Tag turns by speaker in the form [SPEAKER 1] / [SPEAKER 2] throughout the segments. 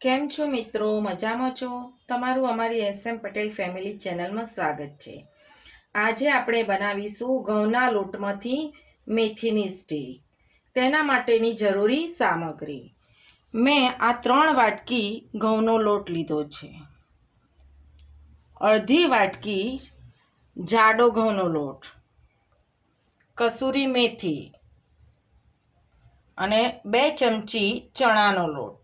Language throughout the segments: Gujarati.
[SPEAKER 1] કેમ છો મિત્રો? મજામાં છો? તમારું અમારી એસએમ પટેલ ફેમિલી ચેનલમાં સ્વાગત છે. આજે આપણે બનાવીશું ઘઉંના લોટમાંથી મેથીની સ્ટીક. તેના માટેની જરૂરી સામગ્રી: મેં આ 3 વાટકી ઘઉંનો લોટ લીધો છે. અડધી વાટકી જાડો ઘઉંનો લોટ, કસૂરી મેથી અને 2 ચમચી ચણાનો લોટ.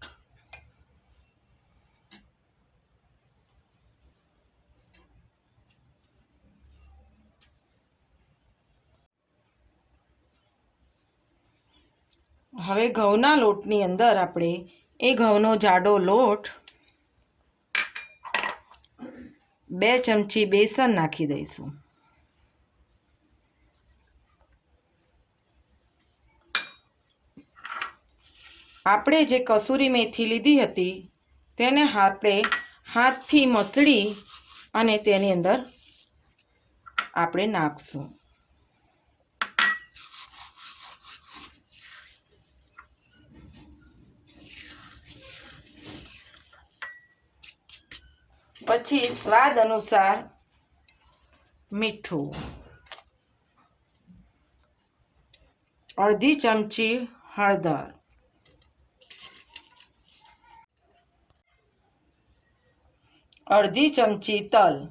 [SPEAKER 1] હવે ઘઉંના લોટની અંદર આપણે એ ઘઉંનો જાડો લોટ, 2 ચમચી બેસન નાખી દઈશું. આપણે જે કસૂરી મેથી લીધી હતી તેને આપણે હાથથી મસળી અને તેની અંદર આપણે નાખશું. પછી સ્વાદ અનુસાર મીઠું, અડધી ચમચી હળદર, અડધી ચમચી તલ,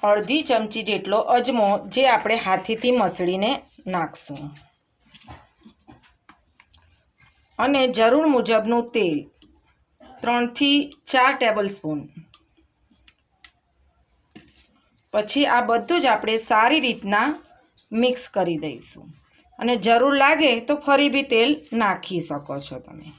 [SPEAKER 1] અડધી ચમચી જેટલો અજમો જે આપણે હાથેથી મસળીને નાખશું, અને જરૂર મુજબનું તેલ 3 થી 4 ટેબલ સ્પૂન. પછી આ બધું જ આપણે સારી રીતના મિક્સ કરી દઈશું, અને જરૂર લાગે તો ફરી બી તેલ નાખી શકો છો તમે.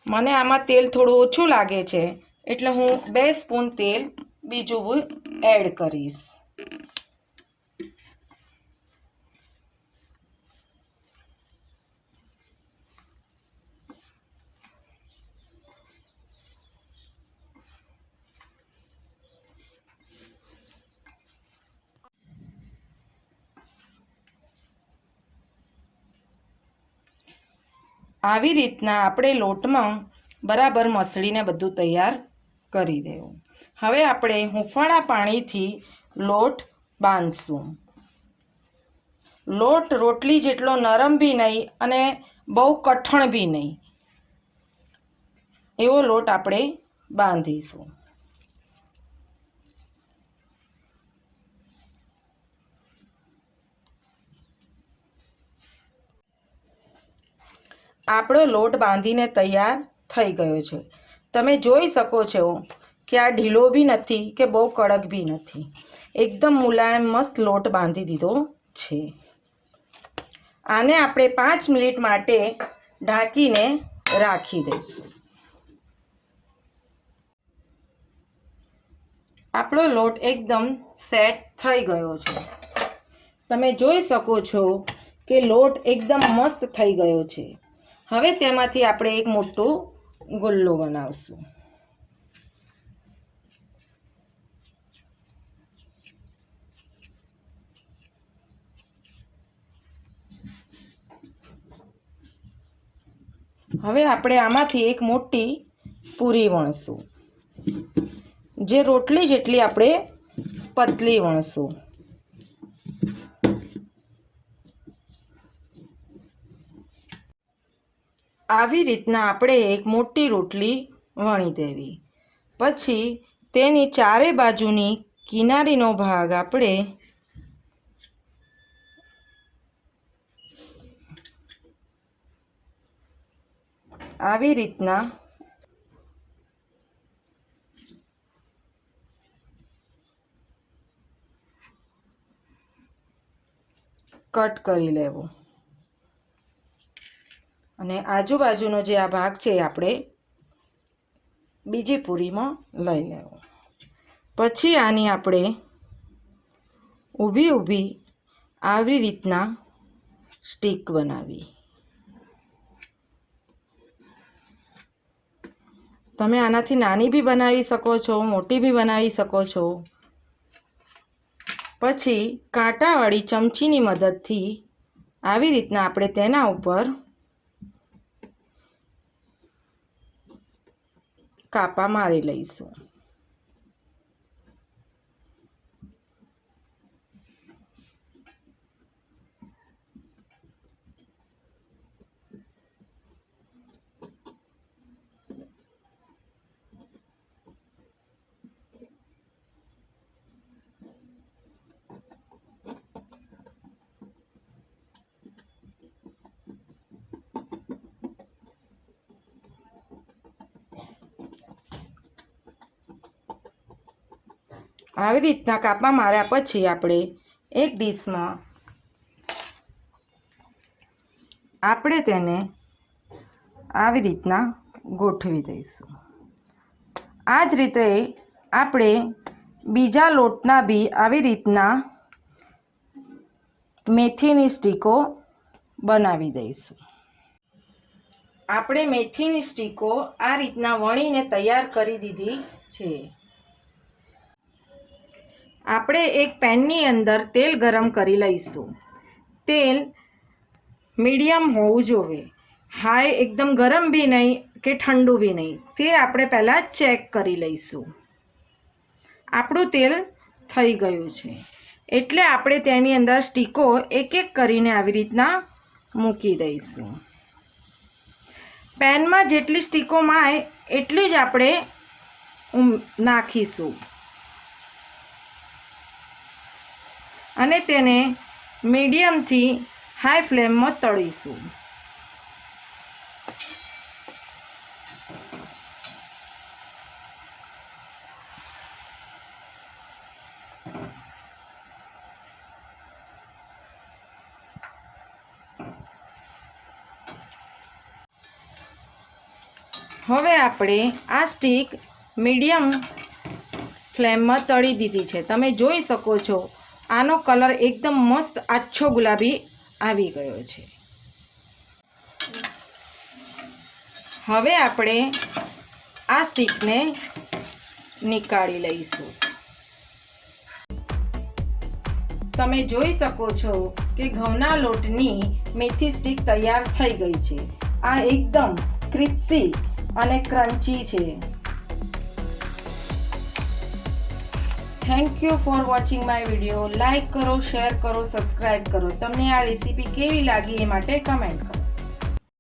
[SPEAKER 1] મને આમાં તેલ થોડું ઓછું લાગે છે એટલે હું 2 સ્પૂન તેલ બીજું એડ કરીશ. આવી રીતના આપણે લોટમાં બરાબર મસળીને બધું તૈયાર કરી દેવું. હવે આપણે હુંફાળા પાણીથી લોટ બાંધશું. લોટ રોટલી જેટલો નરમ બી નહીં અને બહુ કઠણ બી નહીં, એવો લોટ આપણે બાંધીશું. આપણો લોટ બાંધીને તૈયાર થઈ ગયો છે. તમે જોઈ શકો છો કે આ ઢીલો બી નથી કે બહુ કડક બી નથી, એકદમ મુલાયમ મસ્ત લોટ બાંધી દીધો છે. આને આપણે 5 મિનિટ માટે ઢાંકીને રાખી દઈશું. આપણો લોટ એકદમ સેટ થઈ ગયો છે. તમે જોઈ શકો છો કે લોટ એકદમ મસ્ત થઈ ગયો છે. હવે તેમાંથી આપણે એક મોટો ગોલ્લો બનાવશું. હવે આપણે આમાંથી એક મોટી પૂરી વણશું, જે રોટલી જેટલી આપણે પતલી વણશું. આવી રીતના આપણે એક મોટી રોટલી વણી દેવી. પછી તેની ચારે બાજુની કિનારીનો ભાગ આપણે આવી રીતના કટ કરી લેવો, અને આજુબાજુનો જે આ ભાગ છે આપણે બીજી પૂરીમાં લઈ લેવો. પછી આની આપણે ઊભી ઊભી આવી રીતના સ્ટીક બનાવી. તમે આનાથી નાની બી બનાવી શકો છો, મોટી બી બનાવી શકો છો. પછી કાંટાવાળી ચમચીની મદદથી આવી રીતના આપણે તેના ઉપર કાપા મારી લઈશું. આવી રીતના કાપા માર્યા પછી આપણે એક ડીશમાં આપણે તેને આવી રીતના ગોઠવી દઈશું. આ જ રીતે આપણે બીજા લોટના બી આવી રીતના મેથીની સ્ટીકો બનાવી દઈશું. આપણે મેથીની સ્ટીકો આ રીતના વણીને તૈયાર કરી દીધી છે. આપણે એક પેનની અંદર તેલ ગરમ કરી લઈશું. તેલ મીડિયમ હોવું જોઈએ, હાઈ એકદમ ગરમ બી નહીં કે ઠંડુ બી નહીં. તે આપણે પહેલાં ચેક કરી લઈશું. આપણું તેલ થઈ ગયું છે એટલે આપણે તેની અંદર સ્ટીકો એક એક કરીને આવી રીતના મૂકી દઈશું. પેનમાં જેટલી સ્ટીકો માય એટલી જ આપણે નાખીશું અને તેને મીડિયમથી હાઈ ફ્લેમમાં તળીશું. હવે આપણે આ સ્ટીક મીડિયમ ફ્લેમમાં તળી દીધી છે. તમે જોઈ શકો છો આનો કલર એકદમ મસ્ત આછો ગુલાબી આવી ગયો છે. હવે આપણે આ સ્ટીકને નીકાળી લઈશું. તમે જોઈ શકો છો કે ઘઉંના લોટની મેથી સ્ટીક તૈયાર થઈ ગઈ છે. આ એકદમ ક્રિસ્પી અને ક્રન્ચી છે. Thank you for watching my video. Like કરો, શેર કરો, સબસ્ક્રાઈબ કરો. તમને આ રેસીપી કેવી લાગી એ માટે કમેન્ટ કરો.